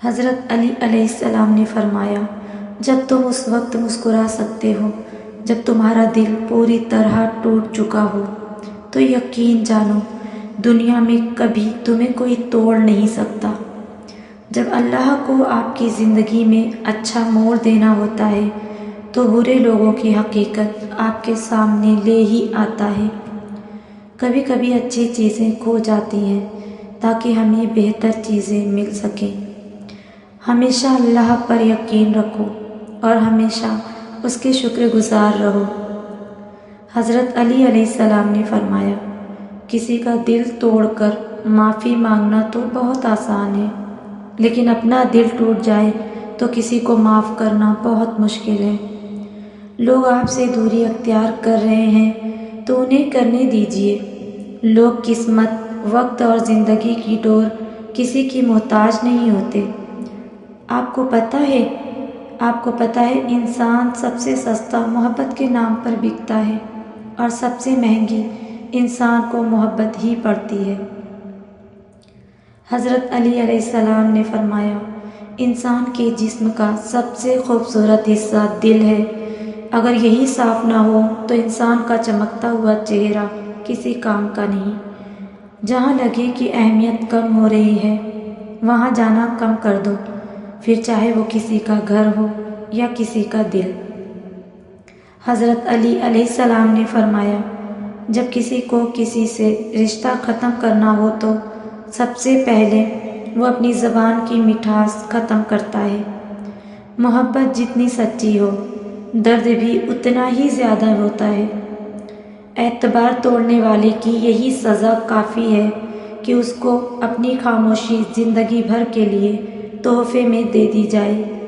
حضرت علی علیہ السلام نے فرمایا، جب تم اس وقت مسکرا سکتے ہو جب تمہارا دل پوری طرح ٹوٹ چکا ہو، تو یقین جانو دنیا میں کبھی تمہیں کوئی توڑ نہیں سکتا۔ جب اللہ کو آپ کی زندگی میں اچھا موڑ دینا ہوتا ہے تو برے لوگوں کی حقیقت آپ کے سامنے لے ہی آتا ہے۔ کبھی کبھی اچھی چیزیں کھو جاتی ہیں تاکہ ہمیں بہتر چیزیں مل سکیں۔ ہمیشہ اللہ پر یقین رکھو اور ہمیشہ اس کے شکر گزار رہو۔ حضرت علی علیہ السلام نے فرمایا، کسی کا دل توڑ کر معافی مانگنا تو بہت آسان ہے، لیکن اپنا دل ٹوٹ جائے تو کسی کو معاف کرنا بہت مشکل ہے۔ لوگ آپ سے دوری اختیار کر رہے ہیں تو انہیں کرنے دیجیے۔ لوگ، قسمت، وقت اور زندگی کی ڈور کسی کی محتاج نہیں ہوتے۔ آپ کو پتہ ہے انسان سب سے سستا محبت کے نام پر بکتا ہے اور سب سے مہنگی انسان کو محبت ہی پڑتی ہے۔ حضرت علی علیہ السلام نے فرمایا، انسان کے جسم کا سب سے خوبصورت حصہ دل ہے۔ اگر یہی صاف نہ ہو تو انسان کا چمکتا ہوا چہرہ کسی کام کا نہیں۔ جہاں لگے کہ اہمیت کم ہو رہی ہے وہاں جانا کم کر دو، پھر چاہے وہ کسی کا گھر ہو یا کسی کا دل۔ حضرت علی علیہ السلام نے فرمایا، جب کسی کو کسی سے رشتہ ختم کرنا ہو تو سب سے پہلے وہ اپنی زبان کی مٹھاس ختم کرتا ہے۔ محبت جتنی سچی ہو، درد بھی اتنا ہی زیادہ ہوتا ہے۔ اعتبار توڑنے والے کی یہی سزا کافی ہے کہ اس کو اپنی خاموشی زندگی بھر کے لیے تحفے میں دے دی جائے۔